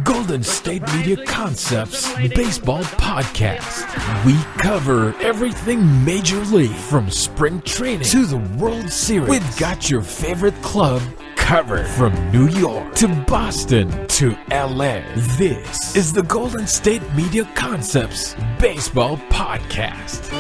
Golden State Media Concepts Baseball Podcast. We cover everything Major League, from spring training to the World Series. We've got your favorite club covered, from New York to Boston to LA. This is the Golden State Media Concepts Baseball Podcast.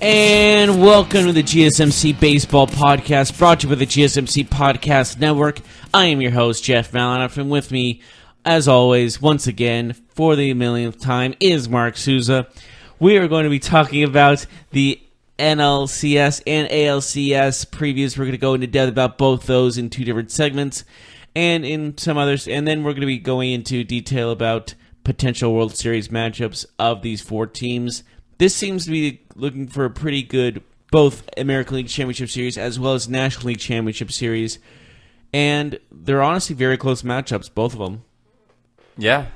And welcome to the GSMC Baseball Podcast, brought to you by the GSMC Podcast Network. I am your host, Jeff Malinoff, and with me, as always, once again, for the millionth time, is Mark Souza. We are going to be talking about the NLCS and ALCS previews. We're going to go into depth about both those in two different segments, and in some others, and then we're going to be going into detail about potential World Series matchups of these four teams. This seems to be looking for a pretty good both American League Championship Series as well as National League Championship Series. And they're honestly very close matchups, both of them. Yeah,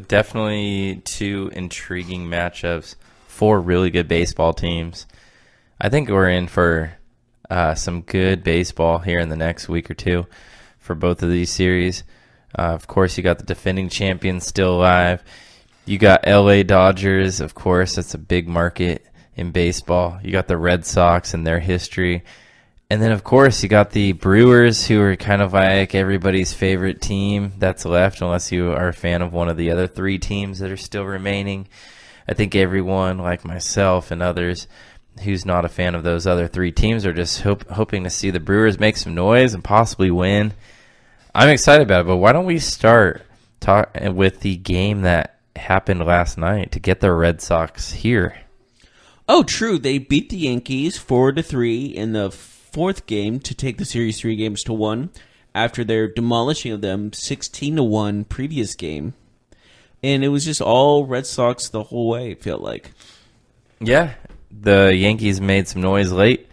definitely two intriguing matchups. Four really good baseball teams. I think we're in for some good baseball here in the next week or two for both of these series. Of course, you got the defending champions still alive. You got LA Dodgers, of course. That's a big market in baseball. You got the Red Sox and their history. And then, of course, you got the Brewers, who are kind of like everybody's favorite team that's left, unless you are a fan of one of the other three teams that are still remaining. I think everyone, like myself and others, who's not a fan of those other three teams are just hoping to see the Brewers make some noise and possibly win. I'm excited about it, but why don't we start with the game that happened last night to get the Red Sox here? Oh, true. They beat the Yankees 4-3 in the fourth game to take the series 3-1 after their demolishing of them 16-1 previous game. And it was just all Red Sox the whole way, it felt like. Yeah, the Yankees made some noise late.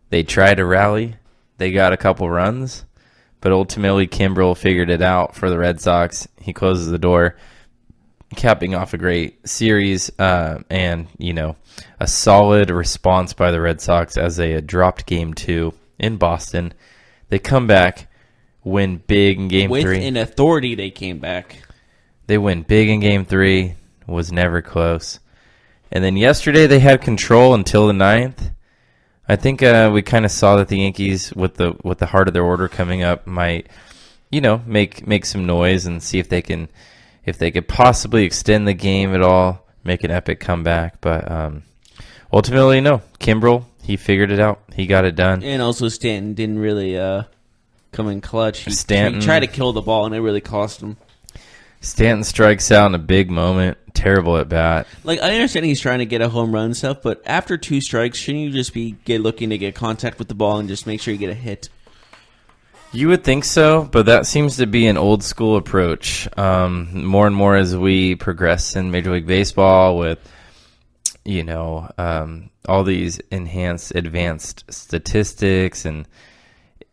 They tried to rally. They got a couple runs. But ultimately, Kimbrel figured it out for the Red Sox. He closes the door, capping off a great series and, a solid response by the Red Sox as they had dropped Game 2 in Boston. They come back, win big in Game 3. With an authority, they came back. They win big in Game 3, was never close. And then yesterday they had control until the ninth. I think we kind of saw that the Yankees, with the heart of their order coming up, might, make some noise and see if they could possibly extend the game at all, make an epic comeback. But ultimately, no. Kimbrel, he figured it out. He got it done. And also Stanton didn't really come in clutch. He tried to kill the ball, and it really cost him. Stanton strikes out in a big moment. Terrible at bat. I understand he's trying to get a home run and stuff, but after two strikes, shouldn't you just be looking to get contact with the ball and just make sure you get a hit? You would think so, but that seems to be an old school approach. More and more as we progress in Major League Baseball with, all these enhanced, advanced statistics and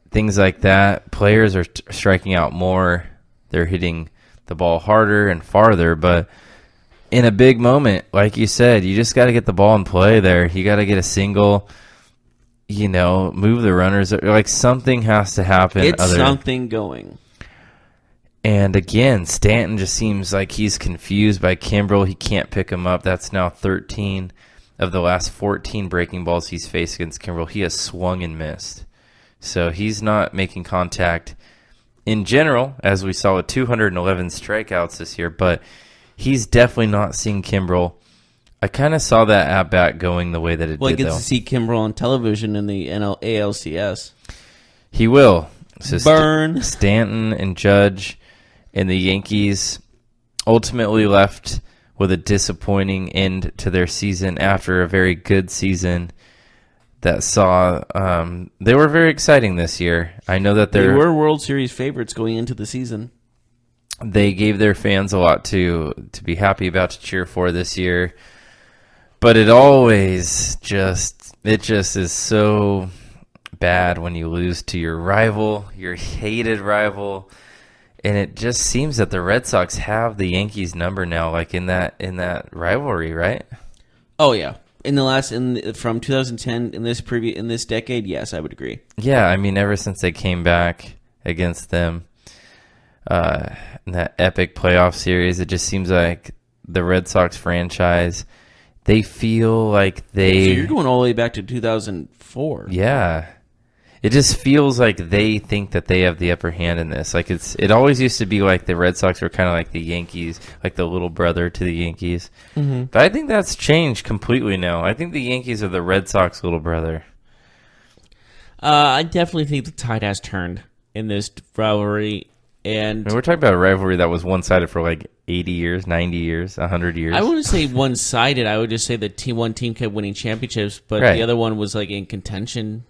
things like that. Players are striking out more. They're hitting the ball harder and farther, but in a big moment, like you said, you just got to get the ball in play there. You got to get a single. Move the runners. Something has to happen. It's something going. And again, Stanton just seems like he's confused by Kimbrel. He can't pick him up. That's now 13 of the last 14 breaking balls he's faced against Kimbrel. He has swung and missed. So he's not making contact in general, as we saw with 211 strikeouts this year, but he's definitely not seeing Kimbrel. I kind of saw that at-bat going the way that it did, though. Well, he gets to see Kimbrel on television in the ALCS. He will. So Burn. Stanton and Judge and the Yankees ultimately left with a disappointing end to their season after a very good season that saw they were very exciting this year. I know that they were World Series favorites going into the season. They gave their fans a lot to be happy about, to cheer for this year. But it always just is so bad when you lose to your rival, your hated rival. And it just seems that the Red Sox have the Yankees number now, like in that rivalry, right? Oh yeah. From 2010 in this decade, yes, I would agree. Yeah, I mean, ever since they came back against them in that epic playoff series, it just seems like the Red Sox franchise, they they So you're going all the way back to 2004. Yeah. It just feels like they think that they have the upper hand in this. Like it always used to be like the Red Sox were kind of like the Yankees, like the little brother to the Yankees. Mm-hmm. But I think that's changed completely now. I think the Yankees are the Red Sox little brother. I definitely think the tide has turned in this rivalry. And we're talking about a rivalry that was one-sided for like 80 years, 90 years, 100 years. I wouldn't say one-sided. I would just say that one team kept winning championships, but right. The other one was like in contention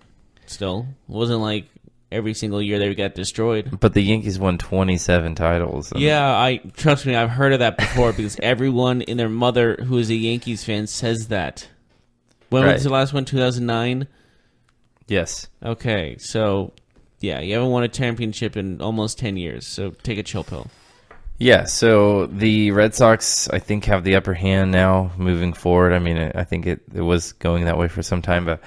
still. It wasn't like every single year they got destroyed. But the Yankees won 27 titles. Yeah, trust me, I've heard of that before because everyone and their mother who is a Yankees fan says that. When was the last one? 2009? Yes. Okay, so yeah, you haven't won a championship in almost 10 years, so take a chill pill. Yeah, so the Red Sox, I think, have the upper hand now moving forward. I mean, I think it was going that way for some time, but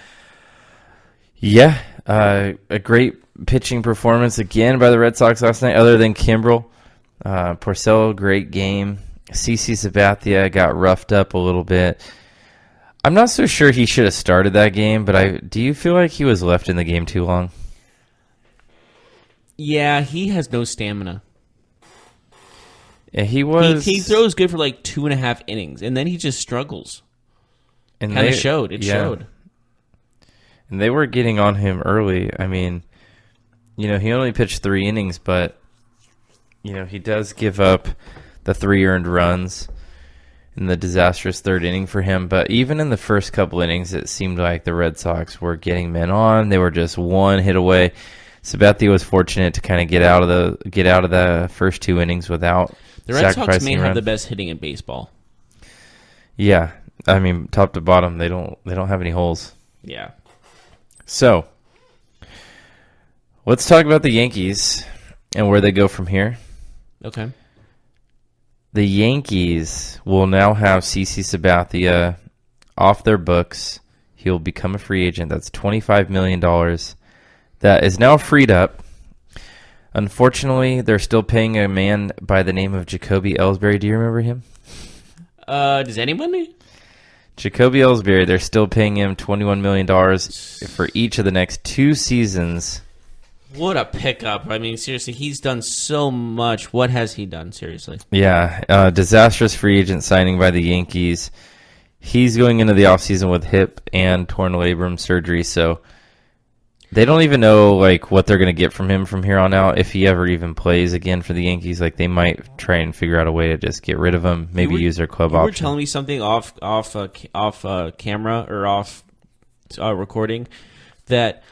yeah, a great pitching performance again by the Red Sox last night, other than Kimbrel. Porcello, great game. CC Sabathia got roughed up a little bit. I'm not so sure he should have started that game, but do you feel like he was left in the game too long? Yeah, he has no stamina. Yeah, he was. He throws good for like 2.5 innings, and then he just struggles. And kind of showed. It showed. And they were getting on him early. I mean, he only pitched 3 innings, but he does give up the 3 earned runs in the disastrous 3rd inning for him. But even in the first couple innings, it seemed like the Red Sox were getting men on. They were just 1 hit away. Sabathia was fortunate to kind of get out of the first 2 innings without the Red Sox may have run. the best hitting in baseball. Yeah, I mean, top to bottom, they don't have any holes. Yeah. So, let's talk about the Yankees and where they go from here. Okay. The Yankees will now have CC Sabathia off their books. He'll become a free agent. That's $25 million. That is now freed up. Unfortunately, they're still paying a man by the name of Jacoby Ellsbury. Do you remember him? Does anybody? Jacoby Ellsbury, they're still paying him $21 million for each of the next 2 seasons. What a pickup. I mean, seriously, he's done so much. What has he done, seriously? Yeah, disastrous free agent signing by the Yankees. He's going into the offseason with hip and torn labrum surgery, so they don't even know what they're going to get from him from here on out. If he ever even plays again for the Yankees, they might try and figure out a way to just get rid of him. Maybe use their club option. You were telling me something off camera or off recording that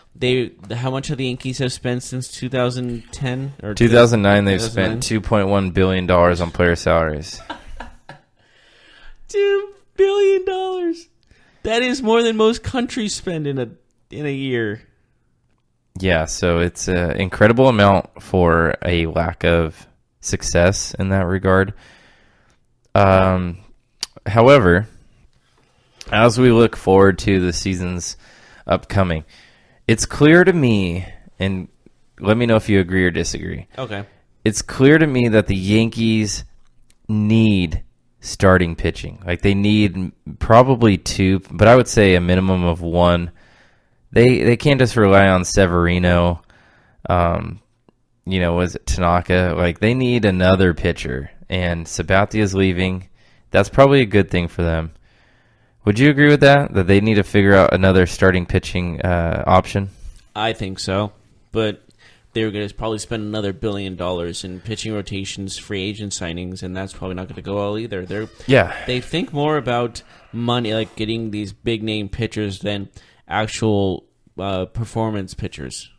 how much have the Yankees have spent since 2010 or 2009? They've spent $2.1 billion on player salaries. $2 billion. That is more than most countries spend in a year. Yeah, so it's an incredible amount for a lack of success in that regard. However, as we look forward to the seasons upcoming, it's clear to me, and let me know if you agree or disagree. Okay. It's clear to me that the Yankees need starting pitching. They need probably 2, but I would say a minimum of 1. They can't just rely on Severino, was it Tanaka? They need another pitcher, and Sabathia's leaving. That's probably a good thing for them. Would you agree with that they need to figure out another starting pitching option? I think so, but they were going to probably spend another $1 billion in pitching rotations, free agent signings, and that's probably not going to go well either. They think more about money, getting these big-name pitchers than actual performance pitchers.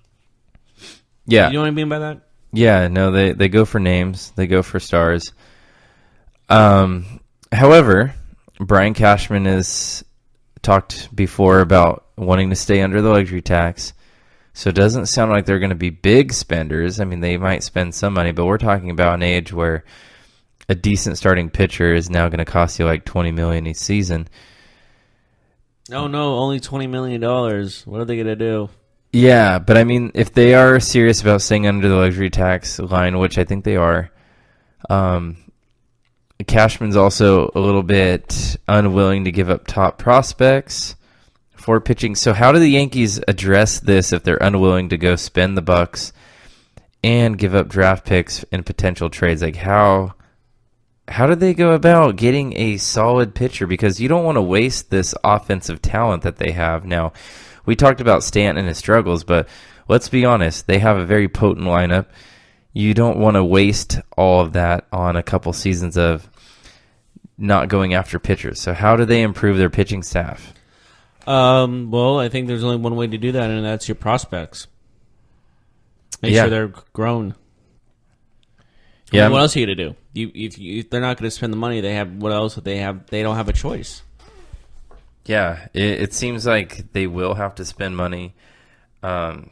Yeah. You know what I mean by that? Yeah, no, they go for names. They go for stars. However, Brian Cashman is talked before about wanting to stay under the luxury tax. So it doesn't sound like they're going to be big spenders. I mean, they might spend some money, but we're talking about an age where a decent starting pitcher is now going to cost you like $20 million each season. Oh no, only $20 million. What are they going to do? Yeah, but I mean, if they are serious about staying under the luxury tax line, which I think they are, Cashman's also a little bit unwilling to give up top prospects for pitching. So how do the Yankees address this if they're unwilling to go spend the bucks and give up draft picks in potential trades? Like how do they go about getting a solid pitcher? Because you don't want to waste this offensive talent that they have. Now, we talked about Stanton and his struggles, but let's be honest, they have a very potent lineup. You don't want to waste all of that on a couple seasons of not going after pitchers. So how do they improve their pitching staff? Well, I think there's only one way to do that, and that's your prospects. Make sure they're grown. Yeah. I mean, what else are you going to do? If they're not going to spend the money, they have what else would they have? They don't have a choice. Yeah, it seems like they will have to spend money. I'm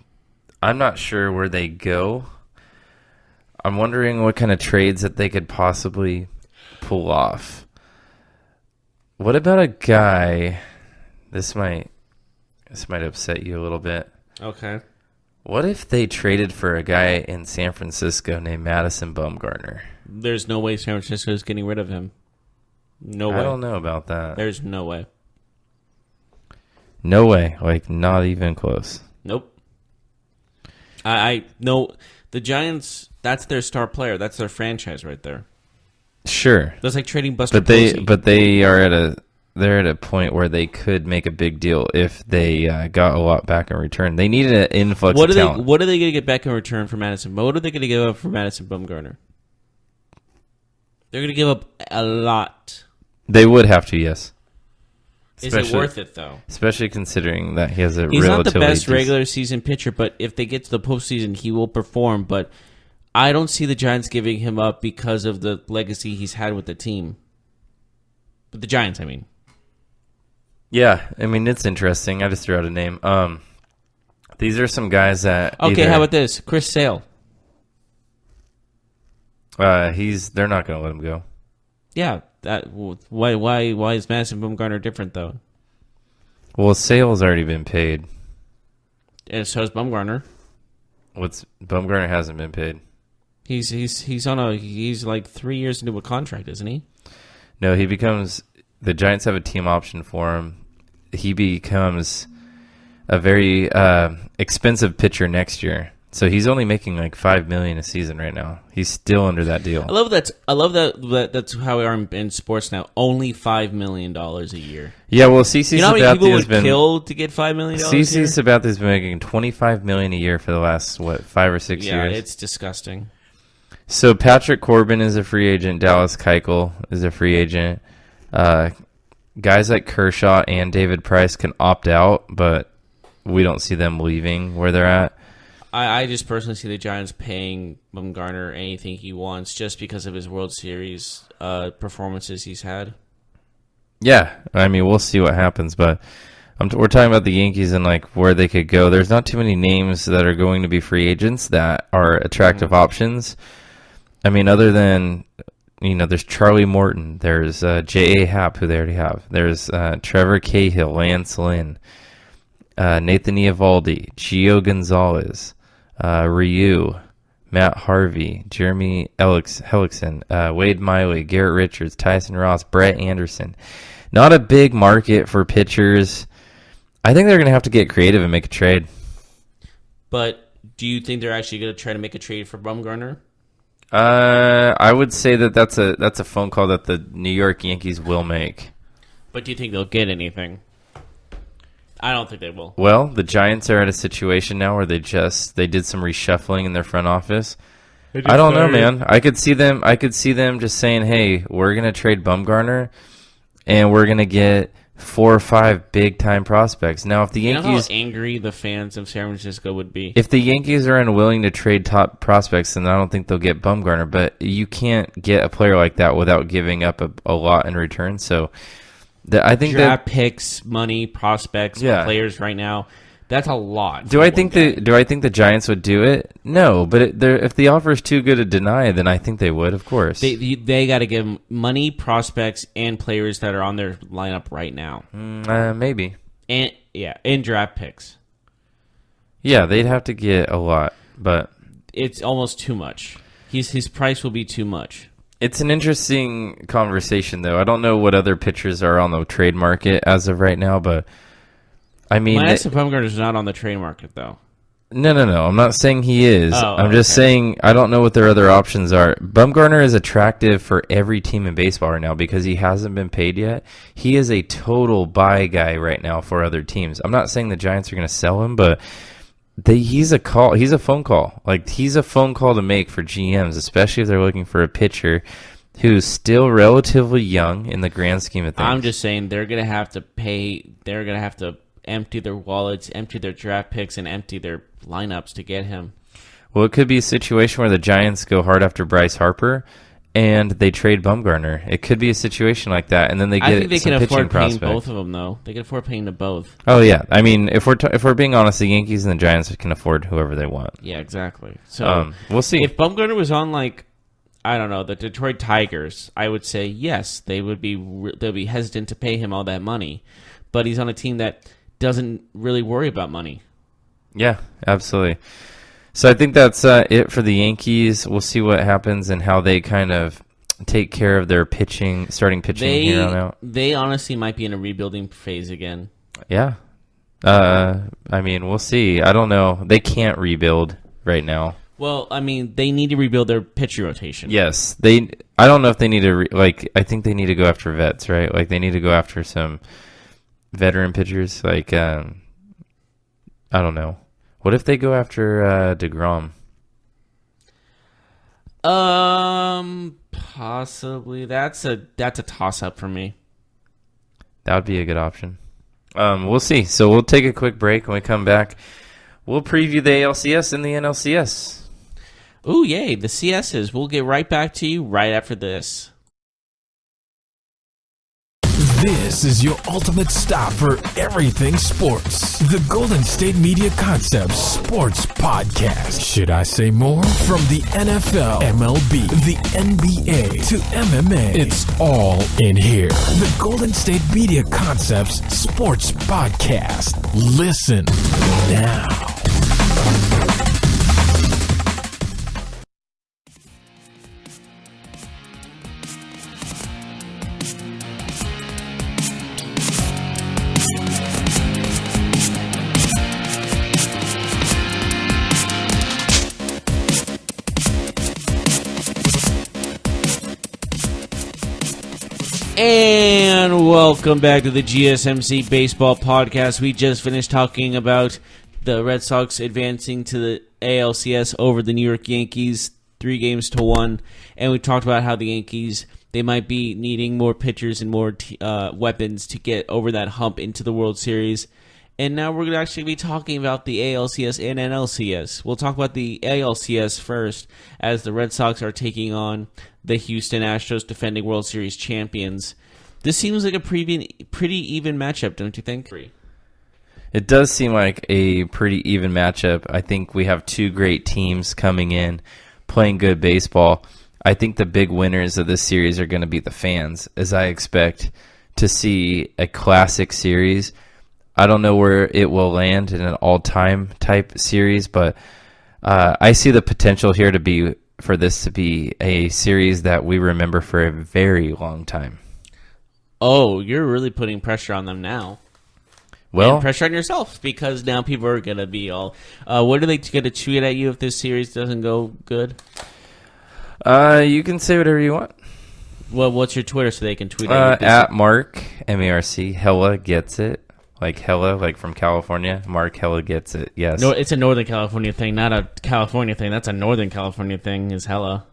not sure where they go. I'm wondering what kind of trades that they could possibly pull off. What about a guy? This might upset you a little bit. Okay. What if they traded for a guy in San Francisco named Madison Bumgarner? There's no way San Francisco is getting rid of him. No way. I don't know about that. There's no way. No way. Like, not even close. Nope. I know the Giants. That's their star player. That's their franchise right there. Sure. That's like trading Buster But Posey. they're at a point where they could make a big deal if they got a lot back in return. They needed an influx of talent. What are they going to get back in return for Madison? What are they going to give up for Madison Bumgarner? They're going to give up a lot. They would have to, yes. Is it worth it, though? Especially considering that he has a He's not the best decent regular season pitcher, but if they get to the postseason, he will perform. But I don't see the Giants giving him up because of the legacy he's had with the team. But the Giants, I mean. Yeah, I mean, it's interesting. I just threw out a name. These are some guys that Okay, how about this? Chris Sale. they're not going to let him go. Yeah, why is Madison Bumgarner different though? Well, Sale's already been paid. And so is Bumgarner. Bumgarner hasn't been paid. He's like 3 years into a contract, isn't he? No, the Giants have a team option for him. He becomes a very expensive pitcher next year. So he's only making like $5 million a season right now. He's still under that deal. I love that. That's how we are in sports now. Only $5 million a year. Yeah, well, CC how many people would Sabathia kill to get $5 million? CC Sabathia's been making $25 million a year for the last 5 or 6 years. Yeah, it's disgusting. So Patrick Corbin is a free agent. Dallas Keuchel is a free agent. Guys like Kershaw and David Price can opt out, but we don't see them leaving where they're at. I just personally see the Giants paying Bumgarner anything he wants just because of his World Series performances he's had. Yeah, I mean, we'll see what happens, but we're talking about the Yankees and like where they could go. There's not too many names that are going to be free agents that are attractive options. I mean, other than, there's Charlie Morton, there's J.A. Happ, who they already have. There's Trevor Cahill, Lance Lynn, Nathan Eovaldi, Gio Gonzalez, Ryu, Matt Harvey, Jeremy Hellickson, Wade Miley, Garrett Richards, Tyson Ross, Brett Anderson. Not a big market for pitchers. I think they're going to have to get creative and make a trade. But do you think they're actually going to try to make a trade for Bumgarner? I would say that's a phone call that the New York Yankees will make. But do you think they'll get anything? I don't think they will. Well, the Giants are at a situation now where they did some reshuffling in their front office. I don't know, man. I could see them just saying, "Hey, we're going to trade Bumgarner and we're going to get 4 or 5 big-time prospects." Now, if the Yankees... You know how angry the fans of San Francisco would be? If the Yankees are unwilling to trade top prospects, then I don't think they'll get Bumgarner. But you can't get a player like that without giving up a lot in return. So I think draft picks, money, prospects, Yeah. players right now. That's a lot. Do I think the Giants would do it? No, but if the offer is too good to deny, then I think they would, of course. They got to give them money, prospects, and players that are on their lineup right now. Maybe. And draft picks. Yeah, they'd have to get a lot, but It's almost too much. His price will be too much. it's an interesting conversation, though. I don't know what other pitchers are on the trade market as of right now, but I mean, Madison Bumgarner's not on the trade market though. No. I'm not saying he is. Oh, I'm just saying I don't know what their other options are. Bumgarner is attractive for every team in baseball right now because he hasn't been paid yet. He is a total buy guy right now for other teams. I'm not saying the Giants are going to sell him, but he's a call. He's a phone call. Like, he's a phone call to make for GMs, especially if they're looking for a pitcher who's still relatively young in the grand scheme of things. I'm just saying they're going to have to pay. They're going to have to empty their wallets, empty their draft picks, and empty their lineups to get him. Well, it could be a situation where the Giants go hard after Bryce Harper and they trade Bumgarner. It could be a situation like that, and then they get I think they some can pitching afford paying prospect. both of them, though. They can afford paying them both. Oh yeah, I mean, if we're being honest, the Yankees and the Giants can afford whoever they want. Yeah, exactly. So We'll see. if Bumgarner was on, like, I don't know, the Detroit Tigers, I would say yes, they'd be hesitant to pay him all that money. But he's on a team that doesn't really worry about money. Yeah, absolutely. So I think that's it for the Yankees. We'll see what happens and how they kind of take care of their starting pitching here on out. They honestly might be in a rebuilding phase again. Yeah. I mean, we'll see. I don't know. They can't rebuild right now. Well, I mean, they need to rebuild their pitching rotation. Yes. I don't know if they need to, I think they need to go after vets, right? Like, they need to go after some veteran pitchers. Like, I don't know. What if they go after DeGrom? Possibly. That's a toss-up for me. That would be a good option. We'll see. So we'll take a quick break. When we come back, we'll preview the ALCS and the NLCS. Ooh, yay, the CSs. We'll get right back to you right after this. This is your ultimate stop for everything sports. The Golden State Media Concepts Sports Podcast. Should I say more? From the NFL, MLB, the NBA to MMA, it's all in here. The Golden State Media Concepts Sports Podcast. Listen now. And welcome back to the GSMC Baseball Podcast. We just finished talking about the Red Sox advancing to the ALCS over the New York Yankees, 3-1. And we talked about how the Yankees, they might be needing more pitchers and more weapons to get over that hump into the World Series. And now we're going to actually be talking about the ALCS and NLCS. We'll talk about the ALCS first, as the Red Sox are taking on the Houston Astros, defending World Series champions. This seems like a pretty even matchup, don't you think? It does seem like a pretty even matchup. I think we have two great teams coming in, playing good baseball. I think the big winners of this series are going to be the fans, as I expect to see a classic series. I don't know where it will land in an all-time type series, but I see the potential here for this to be a series that we remember for a very long time. Oh, you're really putting pressure on them now. Well, and pressure on yourself, because now people are going to be all, what are they going to tweet at you if this series doesn't go good? You can say whatever you want. Well, what's your Twitter so they can tweet at you? At Mark, M-A-R-C, Hella Gets It. Like Hella, like from California. Mark Hella Gets It, yes. No, it's a Northern California thing, not a California thing. That's a Northern California thing, is Hella.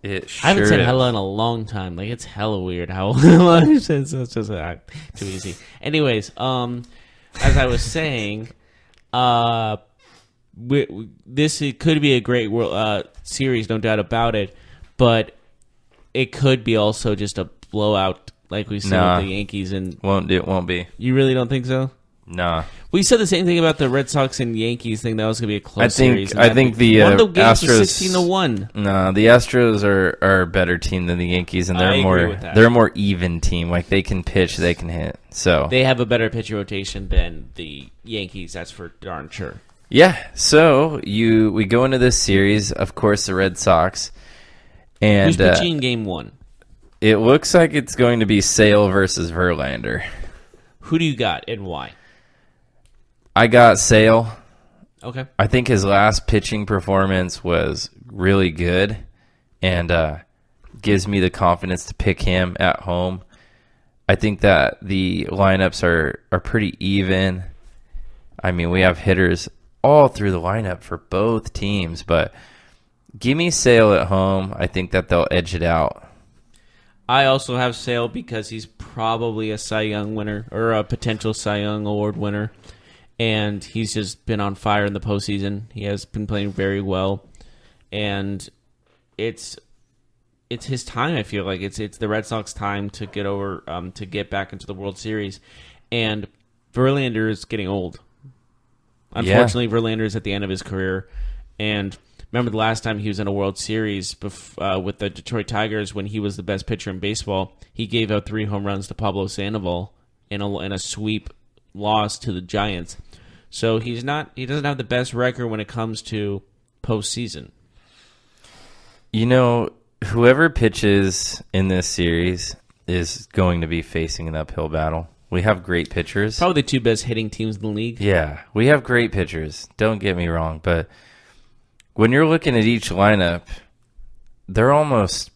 It sure I haven't said is. Hella in a long time. Like, it's hella weird how it's just too easy. Anyways, as I was saying, it could be a great series, no doubt about it, but it could be also just a blowout like we've seen Nah. with the Yankees. And It won't be. you really don't think so? Nah. We said the same thing about the Red Sox and Yankees thing. That was going to be a close series. I think the one of the games Astros was 16-1. No, the Astros are a better team than the Yankees, and I agree with that. they're a more even team. Like they can pitch, they can hit. So They have a better pitching rotation than the Yankees. That's for darn sure. yeah. So we go into this series. Of course, the Red Sox, and Who's pitching in game one? it looks like it's going to be Sale versus Verlander. Who do you got and why? I got Sale. Okay. I think his last pitching performance was really good and gives me the confidence to pick him at home. I think that the lineups are pretty even. I mean, we have hitters all through the lineup for both teams, but give me Sale at home. I think that they'll edge it out. I also have Sale because he's probably a Cy Young winner or a potential Cy Young Award winner. And he's just been on fire in the postseason. He has been playing very well, and it's his time. I feel like it's the Red Sox time to get over to get back into the World Series, and Verlander is getting old. Unfortunately, Verlander is at the end of his career, and remember the last time he was in a World Series with the Detroit Tigers when he was the best pitcher in baseball. He gave out 3 home runs to Pablo Sandoval in a sweep loss to the Giants. So he doesn't have the best record when it comes to postseason. You know, whoever pitches in this series is going to be facing an uphill battle. We have great pitchers. Probably the 2 best hitting teams in the league. Yeah, we have great pitchers. Don't get me wrong, but when you're looking at each lineup, they're almost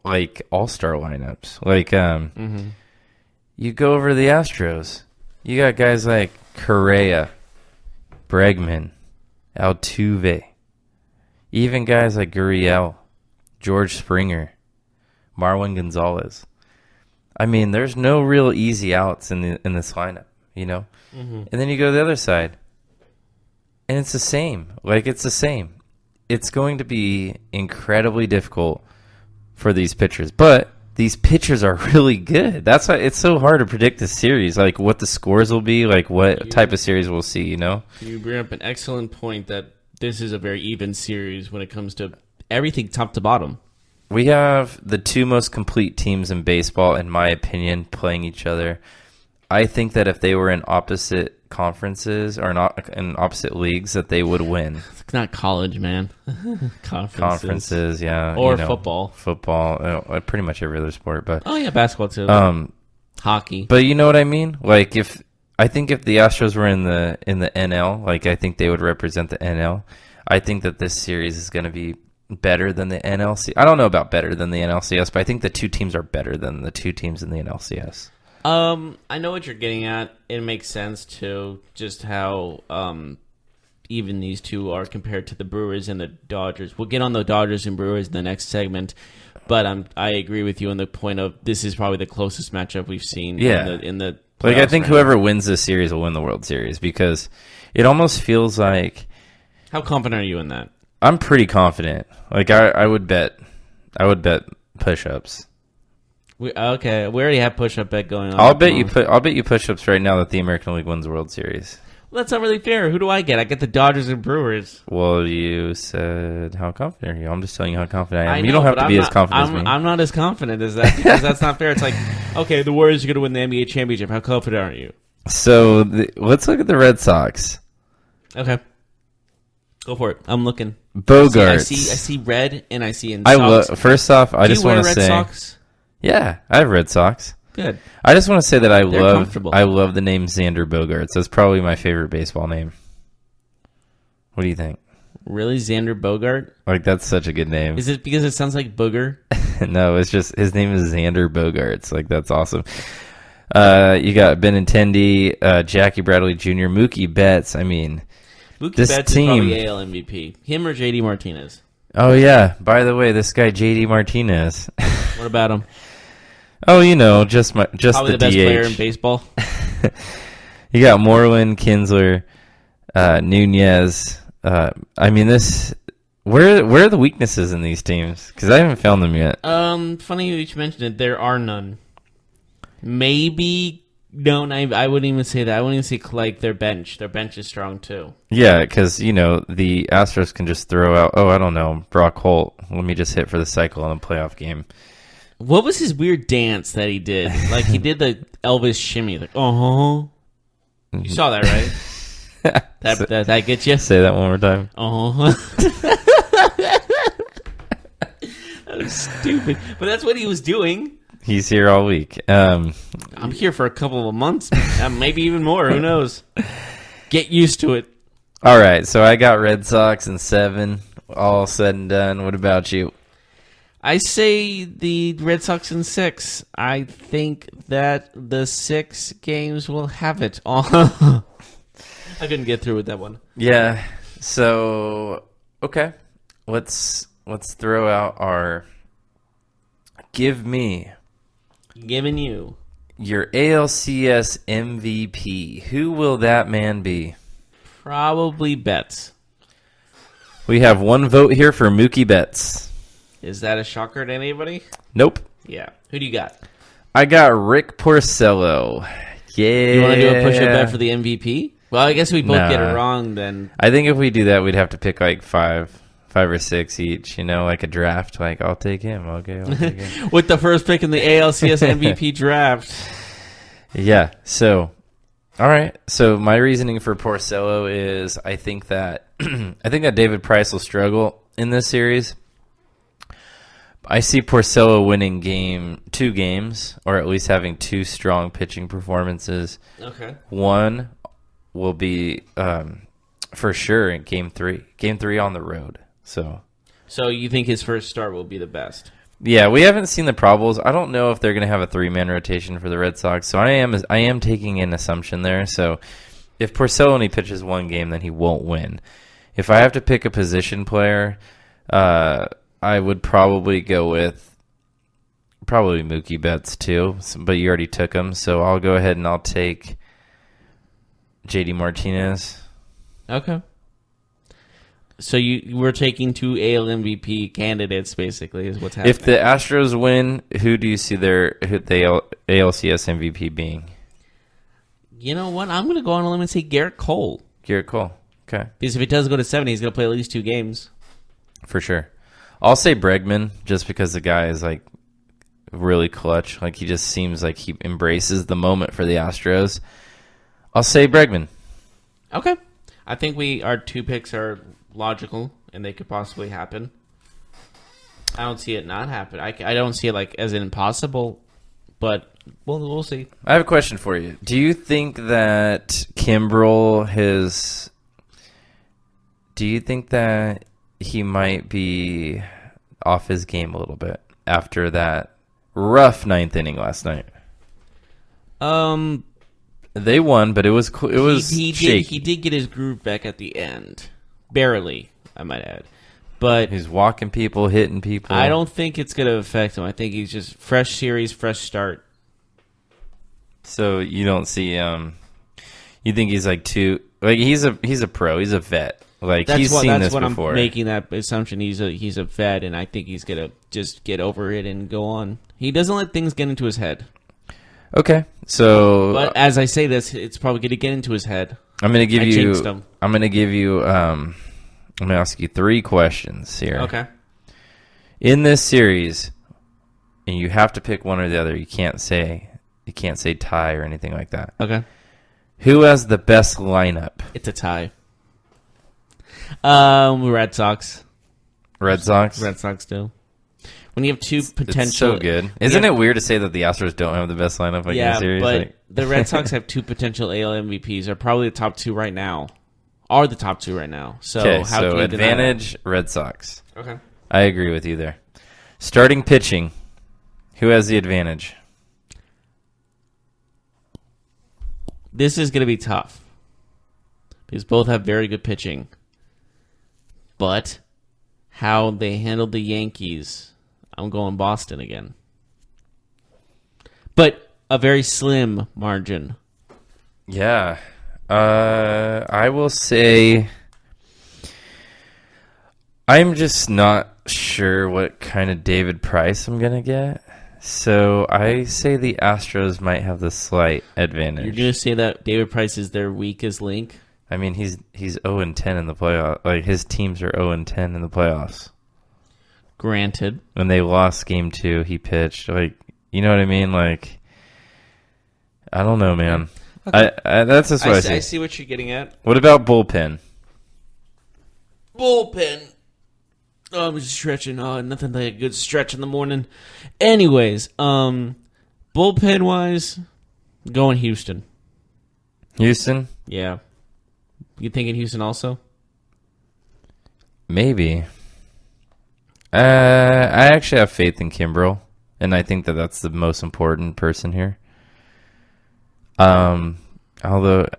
like all-star lineups. Like you go over the Astros, you got guys like Correa, Bregman, Altuve, even guys like Gurriel, George Springer, Marwin Gonzalez. I mean, there's no real easy outs in this lineup, you know? And then you go to the other side, and it's the same. Like, it's the same. It's going to be incredibly difficult for these pitchers, but these pitchers are really good. That's why it's so hard to predict the series, like what the scores will be, like what type of series we'll see, you know? You bring up an excellent point that this is a very even series when it comes to everything top to bottom. We have the 2 most complete teams in baseball, in my opinion, playing each other. I think that if they were in opposite conferences or not in opposite leagues, that they would win. It's not college, man. Conferences, yeah. Or football. Football, pretty much every other sport. But Oh, yeah, basketball, too. Hockey. But you know what I mean? Like, I think if the Astros were in the NL, like, I think they would represent the NL. I think that this series is going to be better than the NLCS. I don't know about better than the NLCS, but I think the 2 teams are better than the 2 teams in the NLCS. I know what you're getting at. It makes sense too, just how even these 2 are compared to the Brewers and the Dodgers. We'll get on the Dodgers and Brewers in the next segment, but I agree with you on the point of this is probably the closest matchup we've seen. Yeah. in the Like, I think playoffs whoever wins this series will win the World Series because it almost feels like How confident are you in that? I'm pretty confident. Like, I would bet push-ups. We already have push-up bet going on. I'll bet you push-ups right now that the American League wins the World Series. Well, that's not really fair. Who do I get? I get the Dodgers and Brewers. Well, you said how confident are you? I'm just telling you how confident I am. I know, you don't have but to be as confident as me. I'm not as confident as that because that's not fair. It's like, okay, the Warriors are going to win the NBA championship. How confident are you? So let's look at the Red Sox. Okay. Go for it. I'm looking. Bogarts. I see red and I see in socks. First off, I just want to say, Red Sox? Yeah, I have Red Sox. Good. I just want to say that I comfortable. love the name Xander Bogaerts. That's probably my favorite baseball name. What do you think? Really, Xander Bogart? Like, that's such a good name. Is it because it sounds like booger? No, it's just his name is Xander Bogaerts. Like, that's awesome. You got Benintendi, Jackie Bradley Jr., Mookie Betts. I mean, Mookie this Betts team, is probably AL MVP. Him or JD Martinez? Oh, yeah. By the way, this guy, JD Martinez. What about him? Oh, you know, just Probably the the best DH. player in baseball. You got Moreland, Kinsler, Nunez. I mean, where are the weaknesses in these teams? Because I haven't found them yet. Funny you mentioned it. There are none. Maybe. No, I wouldn't even say that. I wouldn't even say like their bench. Their bench is strong too. Yeah, because, the Astros can just throw out, I don't know, Brock Holt. Let me just hit for the cycle in a playoff game. What was his weird dance that he did? Like, he did the Elvis shimmy. Like, You saw that, right? that gets you? Say that one more time. That was stupid. But that's what he was doing. He's here all week. I'm here for a couple of months, maybe even more. Who knows? Get used to it. All right, so I got Red Sox in 7, all said and done. What about you? I say the Red Sox in 6. I think that the 6 games will have it. I couldn't get through with that one. Yeah. So okay, let's throw out our Giving you your ALCS MVP. Who will that man be? probably Betts. We have one vote here for Mookie Betts. Is that a shocker to anybody? Nope. Yeah. Who do you got? I got Rick Porcello. Yeah. You want to do a push-up bet for the MVP? Well, I guess we both get it wrong then. I think if we do that, we'd have to pick like five or six each, like a draft. Like, I'll take him. Okay, I'll take him. With the first pick in the ALCS MVP draft. Yeah. So, all right. So my reasoning for Porcello is I think that David Price will struggle in this series. I see Porcello winning 2 games, or at least having 2 strong pitching performances. Okay. One will be for sure in Game 3. Game 3 on the road. So you think his first start will be the best? Yeah, we haven't seen the probables. I don't know if they're going to have a 3-man rotation for the Red Sox. So I am taking an assumption there. So if Porcello only pitches 1 game, then he won't win. If I have to pick a position player, I would probably go with Mookie Betts too. But you already took him, so I'll go ahead and I'll take JD Martinez. Okay. So we're taking 2 AL MVP candidates, basically, is what's happening. If the Astros win, who do you see the ALCS MVP being? You know what? I'm going to go on a limb and say Garrett Cole. Garrett Cole. Okay. Because if he does go to 7, he's going to play at least 2 games. For sure. I'll say Bregman, just because the guy is like really clutch. Like, he just seems like he embraces the moment for the Astros. I'll say Bregman. Okay. I think our 2 picks are logical, and they could possibly happen. I don't see it not happen. I don't see it like as impossible, but we'll see. I have a question for you. Do you think that Kimbrel do you think that he might be off his game a little bit after that rough 9th inning last night? They won, but it was shaky. He did get his groove back at the end. Barely, I might add. But he's walking people, hitting people. I don't think it's going to affect him. I think he's just fresh series, fresh start. So you don't see you think he's like he's a pro, he's a vet. Like, he's seen this before. I'm making that assumption. He's a vet, and I think he's going to just get over it and go on. He doesn't let things get into his head. Okay, so but as I say this, it's probably going to get into his head. I'm going to ask you 3 questions here. Okay. In this series, and you have to pick one or the other. You can't say tie or anything like that. Okay. Who has the best lineup? It's a tie. Red Sox. Red Sox? Red Sox do. When you have 2 potential... It's so good. Isn't it weird to say that the Astros don't have the best lineup in the series? But the Red Sox have 2 potential AL MVPs. Are probably the top 2 right now. Are the top 2 right now. So how can you advantage Red Sox. Okay. I agree with you there. Starting pitching. Who has the advantage? This is going to be tough. Because both have very good pitching. But how they handled the Yankees... I'm going Boston again. But a very slim margin. Yeah. I will say I'm just not sure what kind of David Price I'm going to get. So I say the Astros might have the slight advantage. You're going to say that David Price is their weakest link? I mean, he's 0-10 in the playoffs. Like, his teams are 0-10 in the playoffs. Granted. When they lost Game 2, he pitched. Like, you know what I mean? Like, I don't know, man. Okay. That's just what I see. I see what you're getting at. What about bullpen? Bullpen. Oh, I'm just stretching. Oh, nothing like a good stretch in the morning. Anyways, bullpen-wise, going Houston. Houston? Yeah. You thinking Houston also? Maybe. I actually have faith in Kimbrel, and I think that that's the most important person here. Although,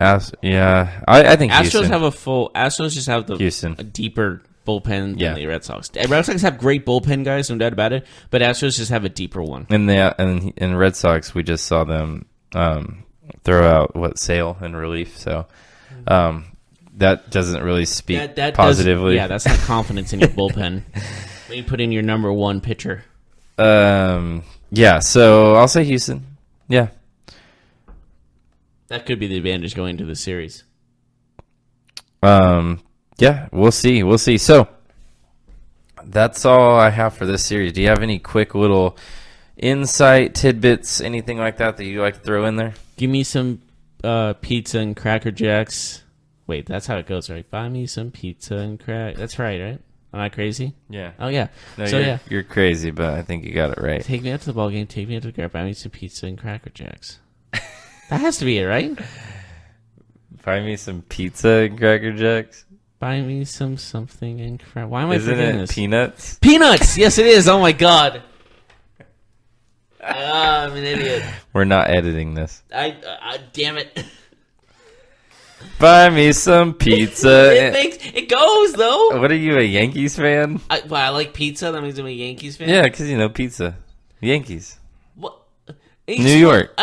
I think Astros Houston. Astros just have Houston. a deeper bullpen than the Red Sox. Red Sox have great bullpen guys, no doubt about it, but Astros just have a deeper one. And in Red Sox, we just saw them throw out Sale in relief, so that doesn't really speak positively. That's not confidence in your bullpen. When you put in your number one pitcher. So I'll say Houston. Yeah. That could be the advantage going into the series. Yeah, we'll see. We'll see. So that's all I have for this series. Do you have any quick little insight, tidbits, anything like that you'd like to throw in there? Give me some pizza and Cracker Jacks. Wait, that's how it goes, right? Buy me some pizza and crack. That's right? Am I crazy? Yeah. Oh, yeah. No, you're crazy, but I think you got it right. Take me out to the ball game. Take me out to the grab. Buy me some pizza and Cracker Jacks. That has to be it, right? Buy me some pizza and Cracker Jacks. Buy me some something and crap. Why am I forgetting this? Peanuts? Peanuts! Yes, it is. Oh, my God. I'm an idiot. We're not editing this. Damn it. Buy me some pizza. It goes, though. What are you, a Yankees fan? I like pizza. That means I'm a Yankees fan? Yeah, because, pizza. Yankees. What? New York.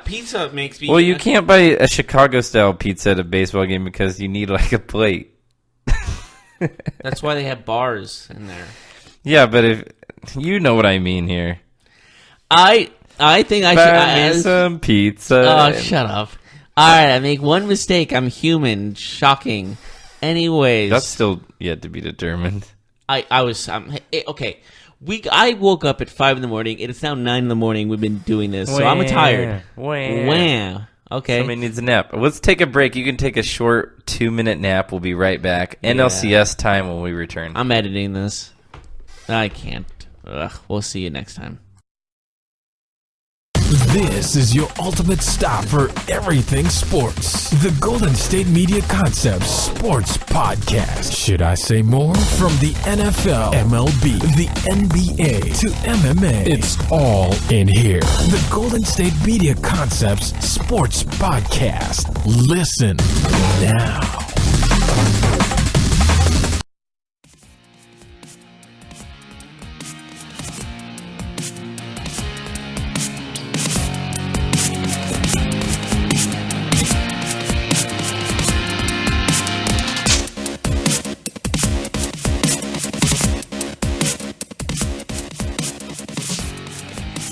Pizza makes me... Well, you can't buy a Chicago-style pizza at a baseball game because you need, a plate. That's why they have bars in there. Yeah, but if... You know what I mean here. I think I should... Buy me some pizza. Oh, shut up. All right, I make one mistake. I'm human. Shocking. Anyways. That's still yet to be determined. Okay. I woke up at 5 in the morning. It's now 9 in the morning. We've been doing this, so I'm tired. Wow. Okay. Somebody needs a nap. Let's take a break. You can take a short 2-minute nap. We'll be right back. NLCS time when we return. I'm editing this. I can't. We'll see you next time. This is your ultimate stop for everything sports. The Golden State Media Concepts Sports Podcast. Should I say more? From the NFL, MLB, the NBA to MMA, it's all in here. The Golden State Media Concepts Sports Podcast. Listen now.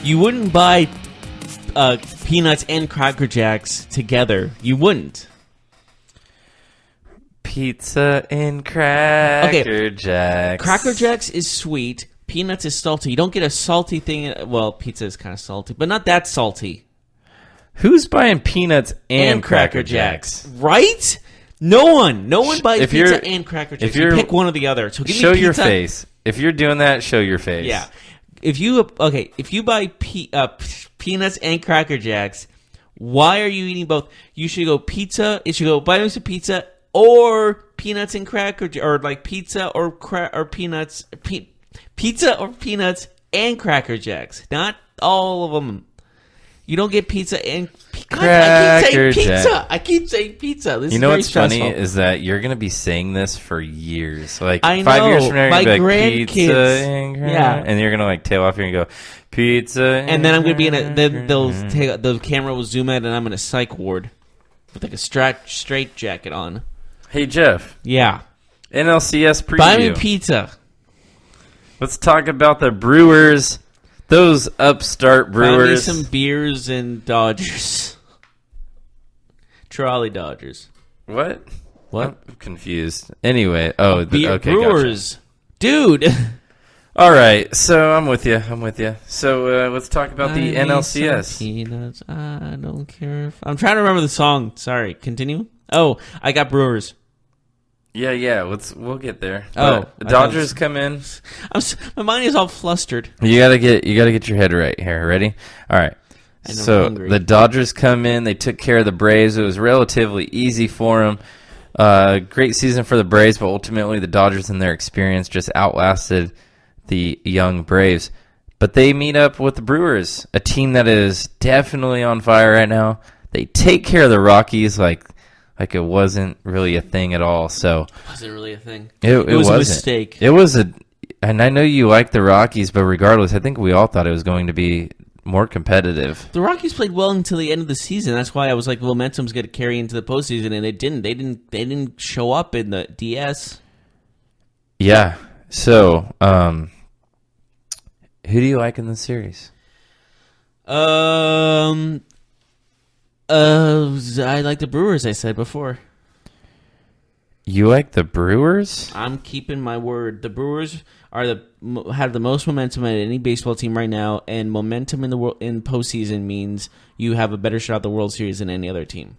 You wouldn't buy peanuts and Cracker Jacks together. You wouldn't. Pizza and Cracker Jacks. Cracker Jacks is sweet. Peanuts is salty. You don't get a salty thing. Well, pizza is kind of salty, but not that salty. Who's buying peanuts and Cracker Jacks? Right? No one buys pizza and Cracker Jacks. You pick one or the other. So show your face. If you're doing that, show your face. Yeah. If you buy peanuts and Cracker Jacks, why are you eating both? You should go pizza. It should go buy me some pizza or peanuts and Cracker, or like pizza or peanuts, pizza or peanuts and Cracker Jacks. Not all of them. You don't get pizza and Cracker Jacks. I keep saying pizza. This you is know very what's stressful. funny is that you're going to be saying this for years. Like I 5 years know. from now, you're My going to be like, grandkids. pizza and Yeah. and you're going to tail off here and go, pizza And then I'm going to be in a... Then the camera will zoom out and I'm in a psych ward with like a straight jacket on. Hey, Jeff. Yeah. NLCS preview. Buy me pizza. Let's talk about the Brewers Those upstart Brewers. Buy me some beers and Dodgers. Trolley Dodgers. What? What? I'm confused. Anyway, okay, Brewers. Gotcha. Dude. All right, so I'm with you. So let's talk about the NLCS. Peanuts. I don't care. I'm trying to remember the song. Sorry. Continue. Oh, I got Brewers. Yeah. We'll get there. Oh, the Dodgers come in. My mind is all flustered. You gotta get your head right here. Ready? All right. So the Dodgers come in. They took care of the Braves. It was relatively easy for them. Great season for the Braves, but ultimately the Dodgers and their experience just outlasted the young Braves. But they meet up with the Brewers, a team that is definitely on fire right now. They take care of the Rockies like it wasn't really a thing at all. So was it really a thing? It was a mistake. It was and I know you like the Rockies, but regardless, I think we all thought it was going to be more competitive. The Rockies played well until the end of the season. That's why I was like, momentum's going to carry into the postseason, and it didn't. They didn't show up in the DS. Yeah. So, who do you like in the series? I like the Brewers. I said before. You like the Brewers? I'm keeping my word. The Brewers have the most momentum at any baseball team right now, and momentum in postseason means you have a better shot at the World Series than any other team.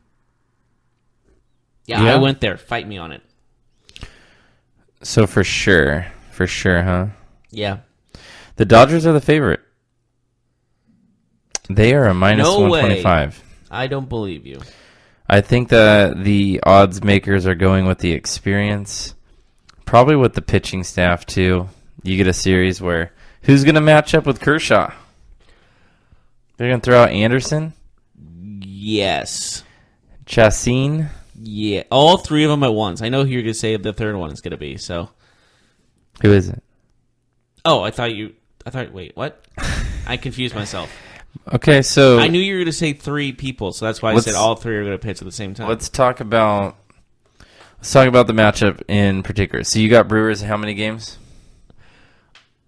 Yeah, I went there. Fight me on it. So for sure, huh? Yeah. The Dodgers are the favorite. They are a minus No 125. way. I don't believe you. I think that the odds makers are going with the experience, probably with the pitching staff too. You get a series where who's going to match up with Kershaw? They're going to throw out Anderson? Yes. Chassin? Yeah. All three of them at once. I know who you're going to say the third one is going to be, so. Who is it? Oh, wait, what? I confused myself. Okay, so I knew you were going to say three people, so that's why I said all three are going to pitch at the same time. Let's talk about the matchup in particular. So you got Brewers how many games?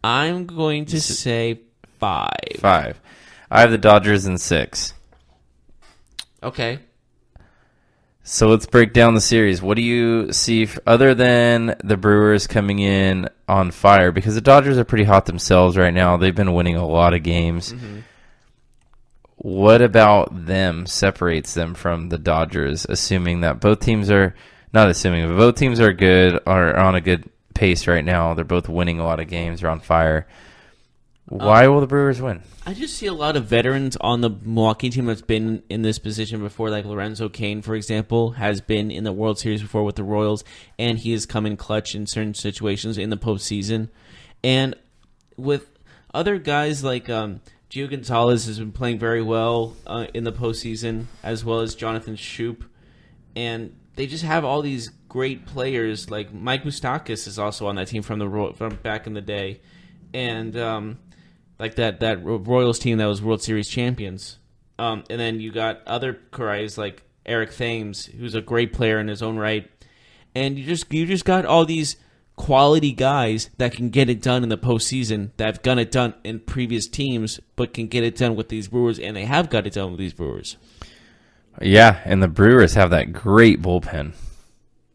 I'm going to say 5. 5. I have the Dodgers in 6. Okay. So let's break down the series. What do you see other than the Brewers coming in on fire? Because the Dodgers are pretty hot themselves right now. They've been winning a lot of games. Mm-hmm. What about them separates them from the Dodgers, assuming that both teams are good, are on a good pace right now. They're both winning a lot of games. They're on fire. Why will the Brewers win? I just see a lot of veterans on the Milwaukee team that's been in this position before, like Lorenzo Cain, for example, has been in the World Series before with the Royals, and he has come in clutch in certain situations in the postseason. And with other guys like Gio Gonzalez has been playing very well in the postseason, as well as Jonathan Schoop. And they just have all these great players. Like Mike Moustakas is also on that team from back in the day. And like that Royals team that was World Series champions. And then you got other guys like Eric Thames, who's a great player in his own right. And you just got all these quality guys that can get it done in the postseason, that have gotten it done in previous teams, but can get it done with these Brewers, and they have got it done with these Brewers. Yeah, and the Brewers have that great bullpen.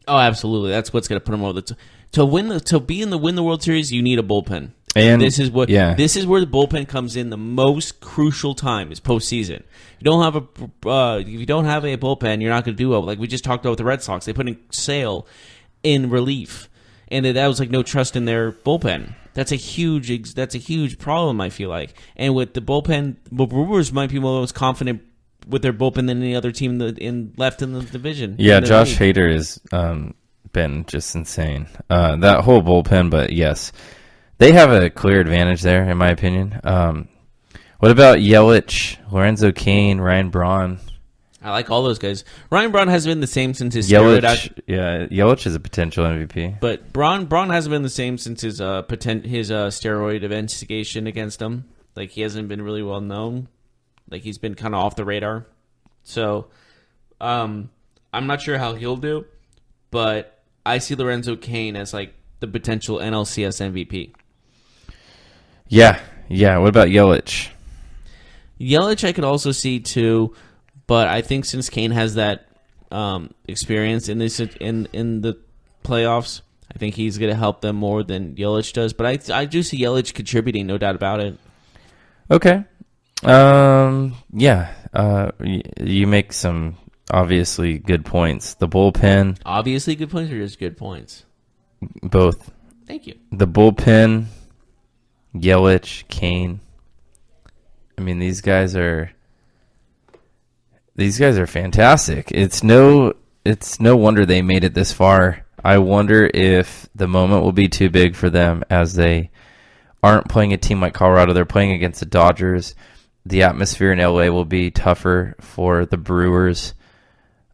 Oh, absolutely. That's what's going to put them over to win the World Series. You need a bullpen, and this is where the bullpen comes in the most crucial time is postseason. If you don't have a bullpen, you're not going to do well. Like we just talked about with the Red Sox, they put in Sale in relief. And that was like no trust in their bullpen. That's a huge problem, I feel like. And with the bullpen, the Brewers might be most confident with their bullpen than any other team left in the division. Yeah, Josh Hader has been just insane. That whole bullpen, but yes, they have a clear advantage there, in my opinion. What about Yelich, Lorenzo Cain, Ryan Braun? I like all those guys. Ryan Braun hasn't been the same since his Yelich is a potential MVP. But Braun hasn't been the same since his steroid investigation against him. Like he hasn't been really well known. Like he's been kind of off the radar. So I'm not sure how he'll do, but I see Lorenzo Cain as like the potential NLCS MVP. Yeah, Yeah, what about Yelich? Yelich I could also see too, but I think since Kane has that experience in the playoffs, I think he's going to help them more than Yelich does. But I do see Yelich contributing, no doubt about it. Okay. Yeah. You make some obviously good points. The bullpen, Obviously good points or just good points? both. Thank you. The bullpen, Yelich, Kane. I mean, these guys are fantastic. It's no wonder they made it this far. I wonder if the moment will be too big for them as they aren't playing a team like Colorado. They're playing against the Dodgers. The atmosphere in LA will be tougher for the Brewers.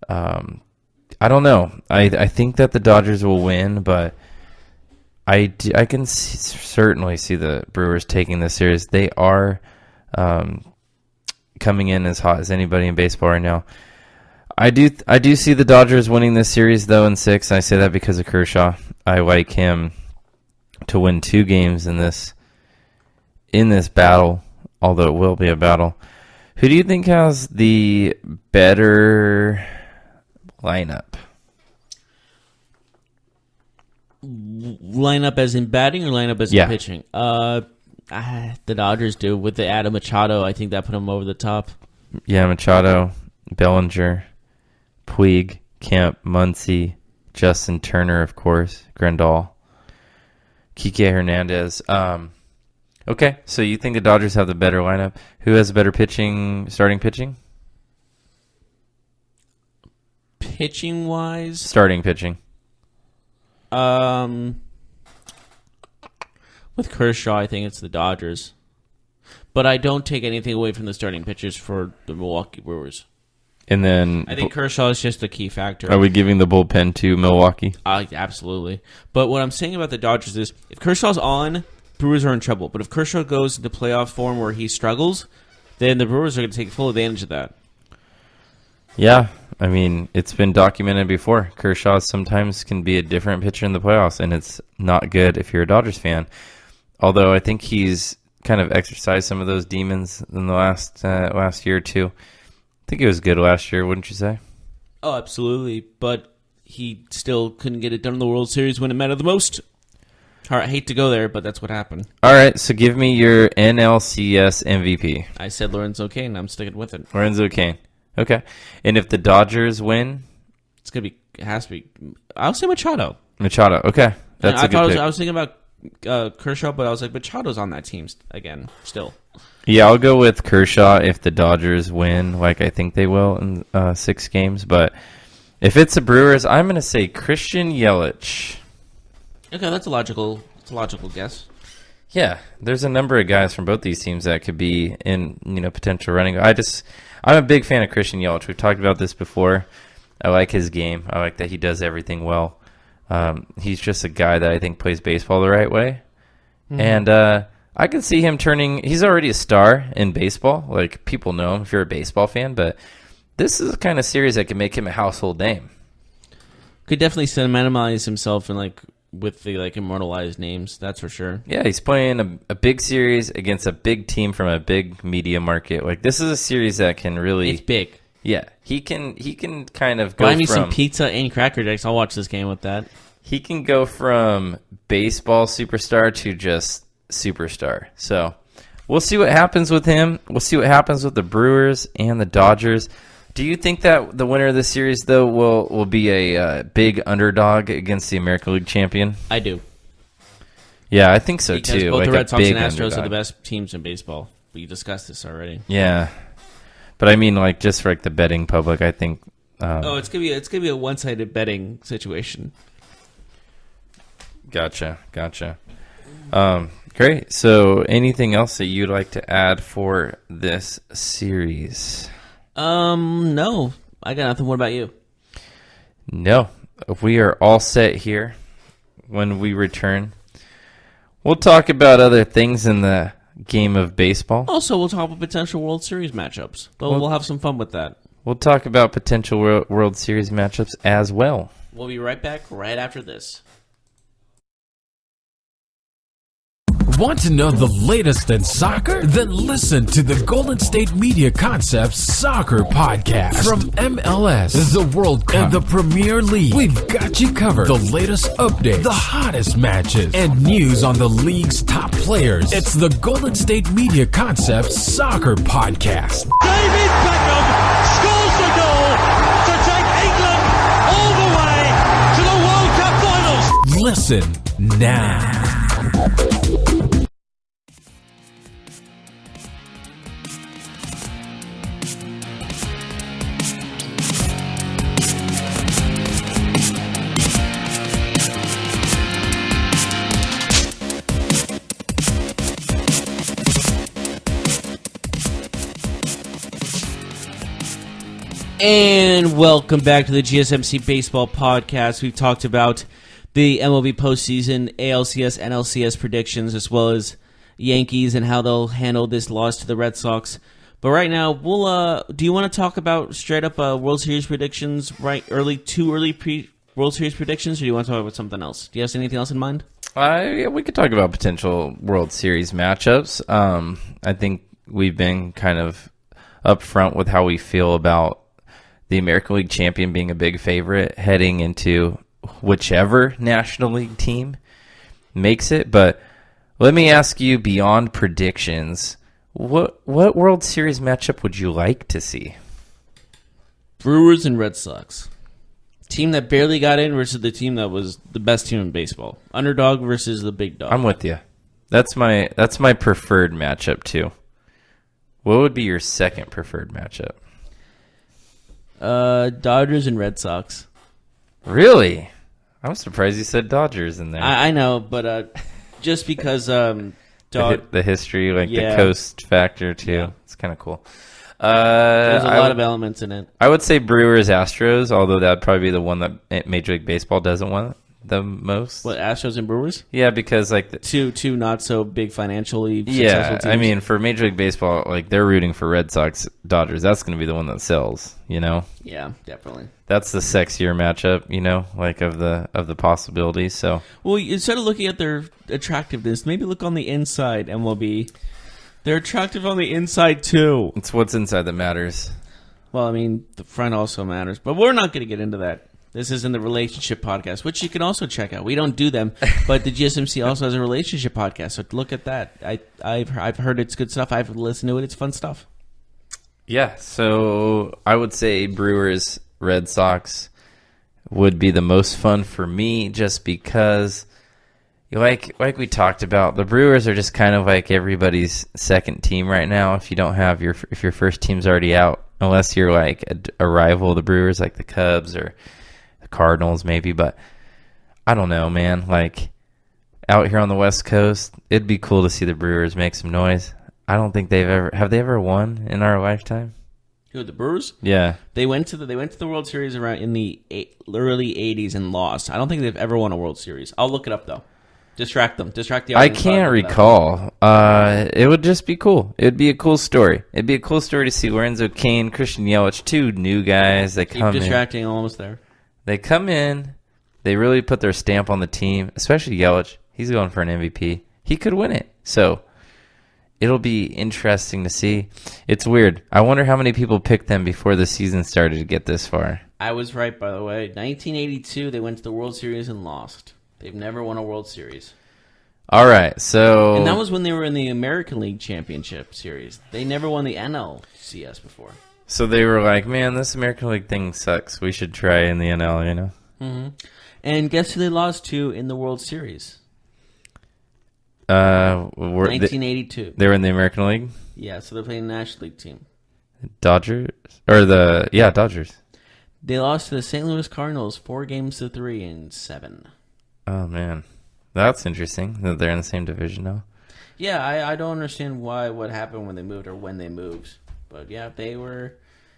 I don't know. I think that the Dodgers will win, but I can certainly see the Brewers taking this series. They are coming in as hot as anybody in baseball right now. I do see the Dodgers winning this series though in 6. I say that because of Kershaw. I like him to win 2 games in this battle, although it will be a battle. Who do you think has the better lineup? Lineup as in batting or lineup as in pitching? The Dodgers do. With the Adam Machado, I think that put them over the top. Yeah, Machado, Bellinger, Puig, Kemp, Muncy, Justin Turner, of course, Grandal, Kike Hernandez. Okay, so you think the Dodgers have the better lineup? Who has better starting pitching? Pitching-wise? Starting pitching. With Kershaw, I think it's the Dodgers. But I don't take anything away from the starting pitchers for the Milwaukee Brewers. And then I think Kershaw is just a key factor. Are we giving the bullpen to Milwaukee? Absolutely. But what I'm saying about the Dodgers is if Kershaw's on, Brewers are in trouble. But if Kershaw goes into playoff form where he struggles, then the Brewers are going to take full advantage of that. Yeah, I mean, it's been documented before. Kershaw sometimes can be a different pitcher in the playoffs, and it's not good if you're a Dodgers fan. Although I think he's kind of exercised some of those demons in the last year or two. I think he was good last year, wouldn't you say? Oh, absolutely. But he still couldn't get it done in the World Series when it mattered the most. I hate to go there, but that's what happened. All right, so give me your NLCS MVP. I said Lorenzo Cain. I'm sticking with it. Lorenzo Cain. Okay. And if the Dodgers win? It has to be. I'll say Machado. Machado. Okay. That's a good pick. I was thinking about Kershaw, but I was like, Machado's on that team again, still. Yeah, I'll go with Kershaw if the Dodgers win, like I think they will in 6 games. But if it's the Brewers, I'm going to say Christian Yelich. Okay, that's a logical guess. Yeah, there's a number of guys from both these teams that could be in potential running. I'm a big fan of Christian Yelich. We've talked about this before. I like his game. I like that he does everything well. He's just a guy that I think plays baseball the right way. Mm-hmm. And I can see him he's already a star in baseball. Like, people know him if you're a baseball fan, but this is the kind of series that can make him a household name. Could definitely sentimentalize himself with the immortalized names, that's for sure. Yeah, he's playing a big series against a big team from a big media market. Like, this is a series that can really... It's big. Yeah, he can kind of go Buy me some pizza and Cracker Jacks. I'll watch this game with that. He can go from baseball superstar to just superstar. So we'll see what happens with him. We'll see what happens with the Brewers and the Dodgers. Do you think that the winner of this series, though, will be a big underdog against the American League champion? I do. Yeah, I think so, because too. Both the Red Sox and Astros underdog. are the best teams in baseball. We discussed this already. Yeah. But I mean, just for the betting public, I think. It's gonna be a one-sided betting situation. Gotcha. Great. So, anything else that you'd like to add for this series? No, I got nothing. What about you? No, we are all set here. When we return, we'll talk about other things in the game of baseball. Also, we'll talk about potential World Series matchups. We'll have some fun with that. We'll talk about potential World Series matchups as well. We'll be right back right after this. Want to know the latest in soccer? Then listen to the Golden State Media Concepts Soccer Podcast. From MLS, the World Cup, and the Premier League, we've got you covered. The latest updates, the hottest matches, and news on the league's top players. It's the Golden State Media Concepts Soccer Podcast. David Beckham scores the goal to take England all the way to the World Cup finals. Listen now. And welcome back to the GSMC Baseball Podcast. We've talked about the MLB postseason, ALCS, NLCS predictions, as well as Yankees and how they'll handle this loss to the Red Sox. But right now, we'll. Do you want to talk about straight up World Series predictions? World Series predictions, or do you want to talk about something else? Do you have anything else in mind? Yeah, we could talk about potential World Series matchups. I think we've been kind of upfront with how we feel about the American League champion being a big favorite heading into whichever National League team makes it. But let me ask you, beyond predictions, what World Series matchup would you like to see? Brewers and Red Sox. Team that barely got in versus the team that was the best team in baseball. Underdog versus the big dog. I'm with you. That's my preferred matchup too. What would be your second preferred matchup? Dodgers and Red Sox. Really? I'm surprised you said Dodgers in there. I know, but just because the history, the coast factor too. Yeah. It's kind of cool. There's a lot of elements in it. I would say Brewers, Astros, although that'd probably be the one that Major League Baseball doesn't want the most. What, Astros and Brewers? Yeah, because two not so big financially successful teams. I mean, for Major League Baseball, they're rooting for Red Sox, Dodgers. That's going to be the one that sells, Yeah, definitely. That's the sexier matchup, of the possibilities. So, well, instead of looking at their attractiveness, maybe look on the inside, MLB. They're attractive on the inside too. It's what's inside that matters. Well, I mean, the front also matters, but we're not going to get into that. This is in the relationship podcast, which you can also check out. We don't do them, but the GSMC also has a relationship podcast. So look at that. I've heard it's good stuff. I've listened to it. It's fun stuff. Yeah. So I would say Brewers, Red Sox would be the most fun for me, just because, like we talked about, the Brewers are just kind of like everybody's second team right now. If you don't have if your first team's already out, unless you're like a rival of the Brewers, like the Cubs or Cardinals maybe, but I don't know, man. Out here on the West Coast, it'd be cool to see the Brewers make some noise. I don't think have they ever won in our lifetime? Who, the Brewers? Yeah, they went to the World Series around in the early '80s and lost. I don't think they've ever won a World Series. I'll look it up though. Distract the audience. I can't recall. It would just be cool. It'd be a cool story. It'd be a cool story to see Lorenzo Cain, Christian Yelich, two new guys. They keep distracting. Almost there. They come in, they really put their stamp on the team, especially Yelich. He's going for an MVP. He could win it. So it'll be interesting to see. It's weird. I wonder how many people picked them before the season started to get this far. I was right, by the way. 1982, they went to the World Series and lost. They've never won a World Series. All right, so... And that was when they were in the American League Championship Series. They never won the NLCS before. So they were like, man, this American League thing sucks. We should try in the NL, Mm-hmm. And guess who they lost to in the World Series? 1982. They were in the American League? Yeah, so they're playing the National League team. Dodgers? Dodgers. They lost to the St. Louis Cardinals 4-3 in 7. Oh, man. That's interesting that they're in the same division now. Yeah, I don't understand what happened when they moved or when they moved. But, yeah, they were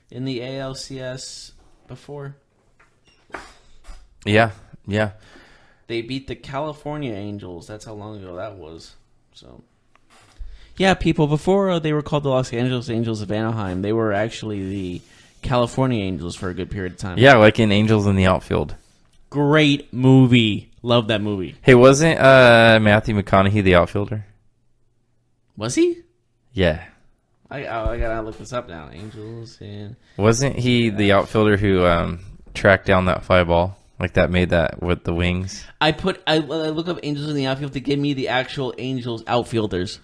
in the ALCS before. Yeah. They beat the California Angels. That's how long ago that was. So, yeah, people, before they were called the Los Angeles Angels of Anaheim, they were actually the California Angels for a good period of time. Yeah, like in Angels in the Outfield. Great movie. Love that movie. Hey, wasn't Matthew McConaughey the outfielder? Was he? Yeah. I gotta look this up now. Angels and Wasn't he the outfielder who tracked down that fly ball? Like that made that with the wings? I look up Angels in the Outfield to give me the actual Angels outfielders,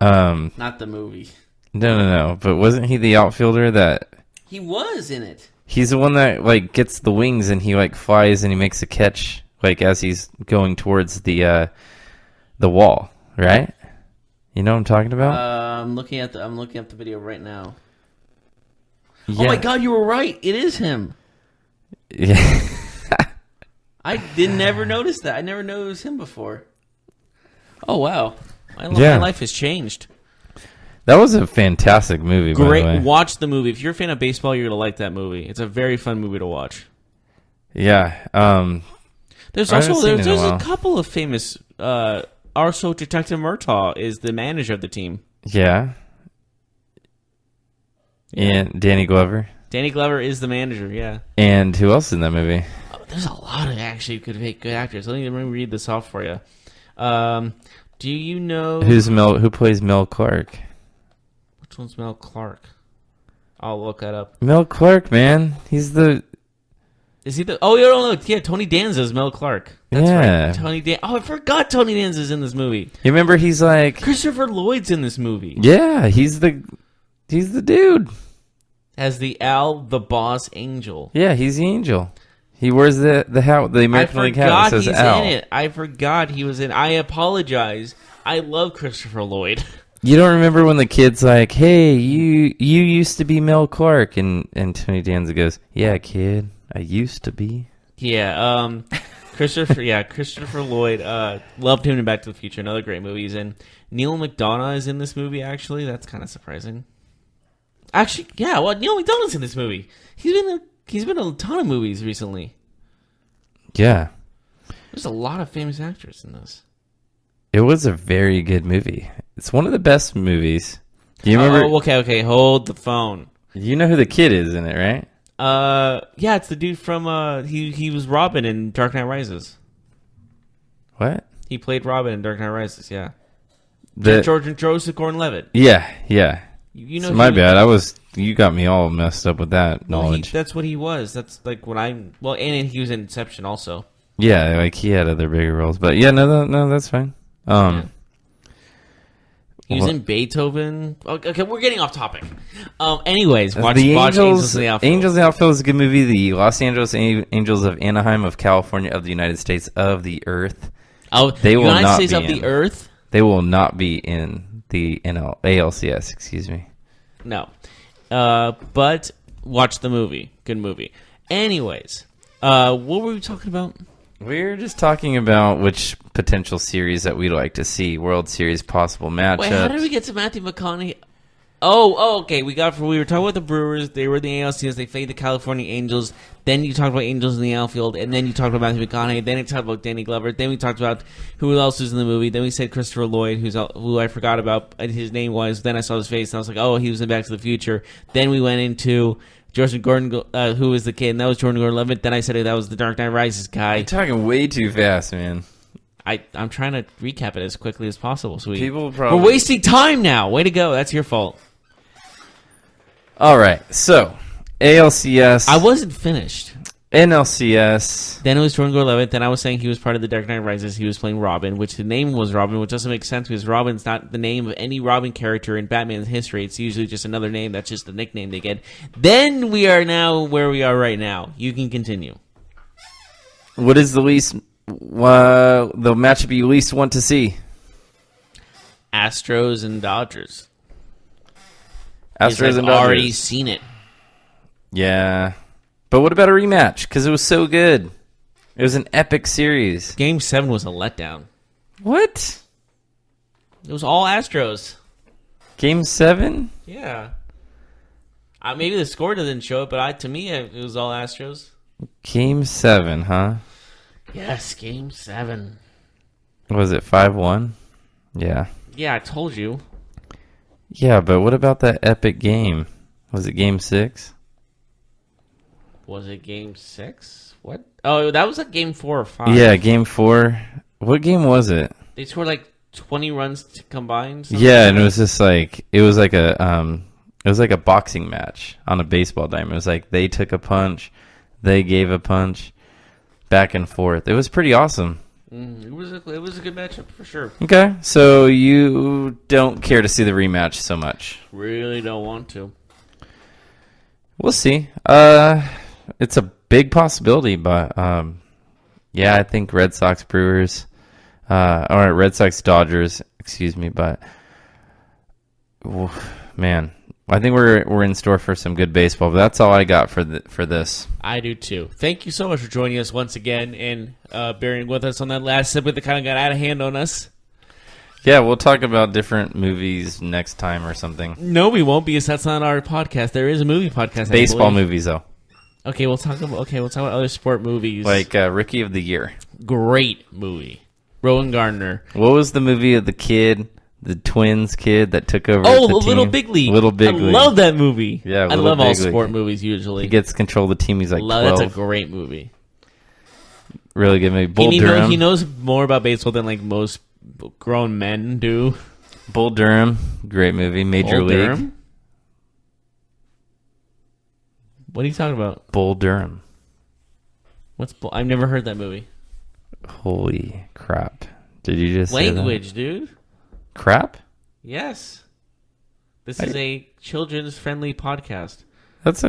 not the movie. No. But wasn't he the outfielder that... He was in it. He's the one that like gets the wings and he like flies and he makes a catch like as he's going towards the wall, right? You know what I'm talking about? I'm looking at the video right now. Yeah. Oh my God, you were right. It is him. Yeah. I never notice that. I never noticed him before. Oh wow, my life has changed. That was a fantastic movie. Great. By the way. Watch the movie. If you're a fan of baseball, you're gonna like that movie. It's a very fun movie to watch. Yeah. There's I haven't also seen it in a there's a while. couple of famous. Also, Detective Murtaugh is the manager of the team. Yeah. And Danny Glover. Danny Glover is the manager. Yeah. And who else in that movie? There's a lot of actually good actors. Let me read this off for you. Do you know Who plays Mel Clark? which one's Mel Clark? I'll look that up. Mel Clark, man. He's the... Is he the? Oh, yeah. Tony Danza is Mel Clark. That's Yeah. right. Tony Dan. Oh, I forgot Tony Danza's in this movie. You remember he's like... Christopher Lloyd's in this movie Yeah, he's the dude. as the boss angel. Yeah, he's the angel. He wears the hat, the American League hat that says he's Al. in it. I forgot he was in. I apologize. I love Christopher Lloyd. You don't remember when the kid's like, "Hey, you used to be Mel Clark," and Tony Danza goes, "Yeah, kid, I used to be." Yeah, Christopher Lloyd. Loved him in Back to the Future. Another great movie he's in. Neil McDonough is in this movie. Actually, that's kind of surprising. Actually, yeah. Well, Neil McDonough's in this movie. He's been in a ton of movies recently. Yeah, There's a lot of famous actors in this. it was a very good movie. It's one of the best movies. Do you remember? Oh, okay. Hold the phone. You know who the kid is in it, right? Yeah, it's the dude from he was Robin in Dark Knight Rises. What? He played Robin in Dark Knight Rises. Yeah, The Joseph Gordon-Levitt. yeah. You know, So my bad. You got me all messed up with that knowledge. That's what he was. That's like when and he was in Inception also. Yeah, like he had other bigger roles, but yeah, no, that's fine. Yeah. He was What? in Beethoven. Okay, we're getting off topic. Anyways, watch the Angels in the Outfield. Angels in the Outfield is a good movie. The Los Angeles Angels of Anaheim, of California, of the United States, of the Earth. Oh, They will United not States be of in. the Earth. They will not be in the ALCS. Excuse me. No, but watch the movie. Good movie. Anyways, what were we talking about? We're just talking about which potential series that we'd like to see. World Series possible matchups. Wait, how did we get to Matthew McConaughey? Oh, okay. We were talking about the Brewers. They were the ALCS. They played the California Angels. Then you talked about Angels in the Outfield, and then you talked about Matthew McConaughey. Then you talked about Danny Glover. Then we talked about who else was in the movie. Then we said Christopher Lloyd, who I forgot about. And his name was. Then I saw his face, and I was like, oh, he was in Back to the Future. Then we went into Joseph Gordon, who was the kid, and that was Jordan Gordon-Levitt. Then I said that was the Dark Knight Rises guy. You're talking way too fast, man. I'm trying to recap it as quickly as possible. So People we're wasting time now. Way to go. That's your fault. All right, so ALCS. I wasn't finished. NLCS. Then it was Jordan Gordon-Levitt. Then I was saying he was part of the Dark Knight Rises. He was playing Robin, which the name was Robin, which doesn't make sense because Robin's not the name of any Robin character in Batman's history. It's usually just another name. That's just the nickname they get. Then we are now where we are right now. You can continue. What is the matchup you least want to see? Astros and Dodgers. Astros I've and Dodgers. already seen it. Yeah. But what about a rematch? Because it was so good. It was an epic series. Game 7 was a letdown. What? It was all Astros. Game 7? Yeah. Maybe the score doesn't show it, but to me, it was all Astros. Game 7, huh? Yes, Game 7. Was it 5-1? Yeah. Yeah, I told you. Yeah, but what about that epic game? Was it Game 6? Was it Game 6? What? Oh, that was like Game 4 or 5. Yeah, Game 4. What game was it? They scored like 20 runs combined. Yeah, and it was just like it was like a boxing match on a baseball diamond. It was like they took a punch, they gave a punch, back and forth. It was pretty awesome. It was a good matchup for sure. Okay, so you don't care to see the rematch so much. Really don't want to. We'll see. It's a big possibility, but yeah, I think Red Sox Brewers, or Red Sox Dodgers, excuse me, but man, I think we're in store for some good baseball. But that's all I got for this. I do too. Thank you so much for joining us once again and bearing with us on that last segment that kind of got out of hand on us. Yeah, we'll talk about different movies next time or something. No, we won't, because that's not our podcast. There is a movie podcast. Baseball movies, though. Okay, we'll talk about other sport movies. Like Rookie of the Year. Great movie. Rowan Gardner. What was the movie of the kid, the twins kid that took over? Oh, the Little team? Big League. Little Big League. I love that movie. Yeah, I Little love all Big League. sport movies usually. He gets control of the team. He's like 12. That's a great movie. Really good movie. Bull Durham. He knows more about baseball than like most grown men do. Bull Durham. Great movie. Major Bull League. Durham? What are you talking about? Bull Durham. I've never heard that movie. Holy crap. Did you just say Language, that? dude. Crap? Yes. This is a children's friendly podcast. That's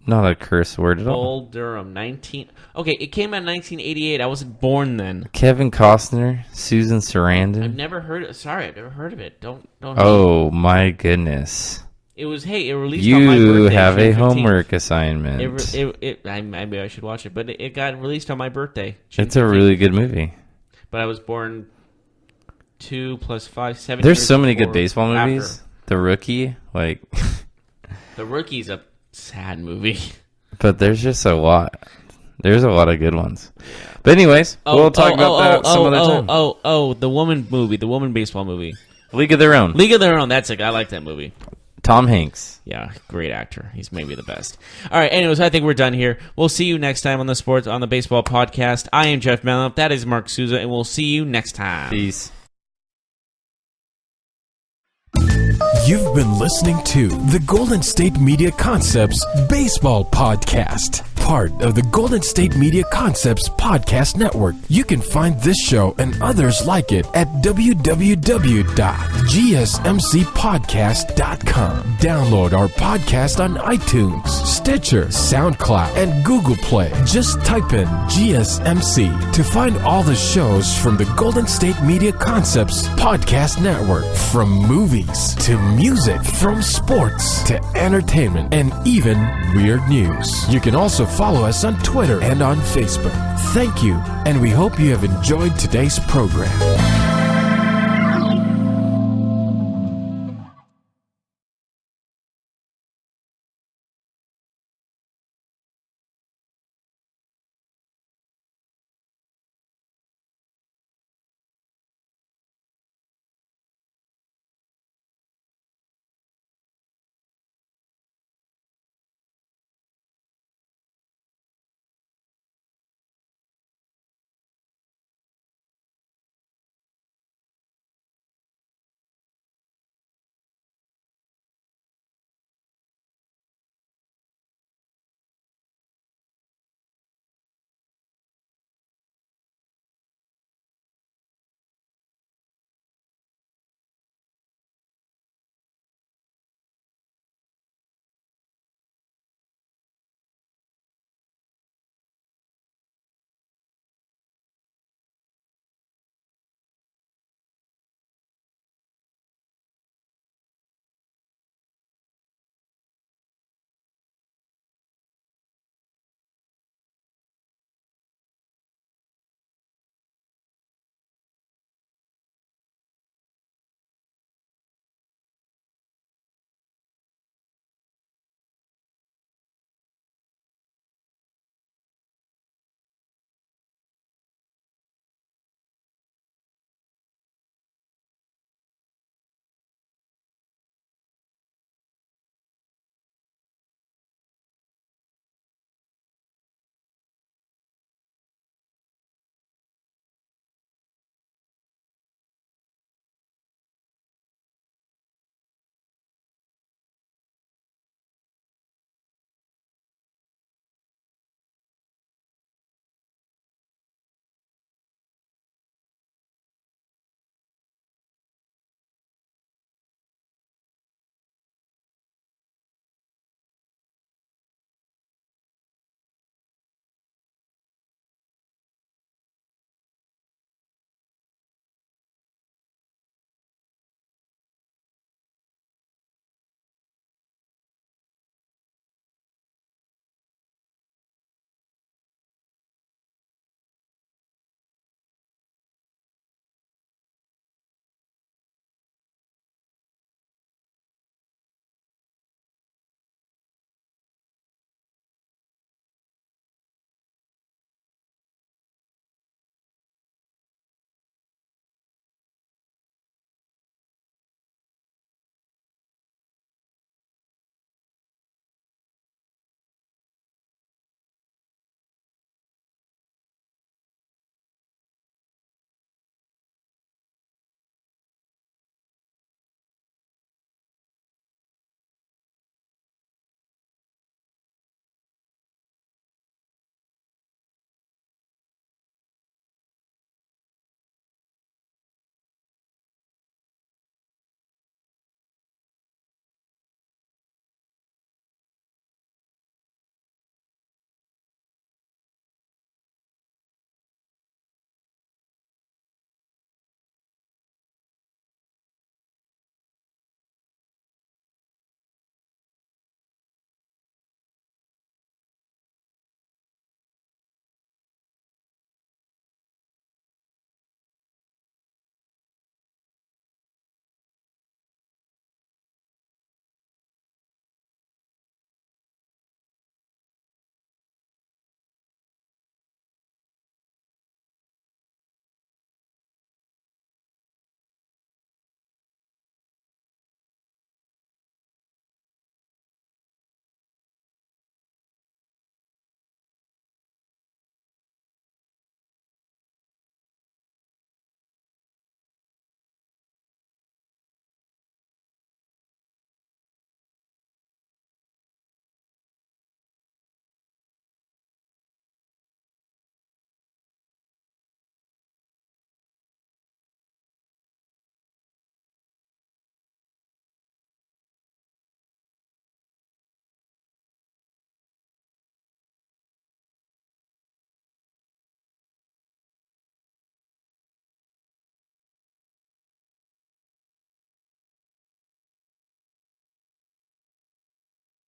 not a curse word at all. Bull Durham, 19. Okay, it came out in 1988. I wasn't born then. Kevin Costner, Susan Sarandon. I've never heard it. Sorry, I've never heard of it. Don't. Oh my goodness! It released on my birthday. You have a June 15th. homework assignment. Maybe I should watch it, but it got released on my birthday. It's a really good movie. But I was born 2 + 5, 7 There's years so many good before- baseball movies. after. The Rookie, like, The Rookie's a sad movie. but there's just a lot. There's a lot of good ones. But anyways, we'll talk about that some other time. The woman movie, the woman baseball movie. League of Their Own. League of Their Own, that's it. I like that movie. Tom Hanks. Yeah, great actor. He's maybe the best. All right, anyways, I think we're done here. We'll see you next time on the baseball podcast. I am Jeff Mellon. That is Mark Souza, and we'll see you next time. Peace. You've been listening to the Golden State Media Concepts Baseball Podcast, part of the Golden State Media Concepts Podcast Network. You can find this show and others like it at www.gsmcpodcast.com. Download our podcast on iTunes, Stitcher, SoundCloud, and Google Play. Just type in GSMC to find all the shows from the Golden State Media Concepts Podcast Network, from movies to music, from sports to entertainment, and even weird news. You can also follow us on Twitter and on Facebook. Thank you, and we hope you have enjoyed today's program.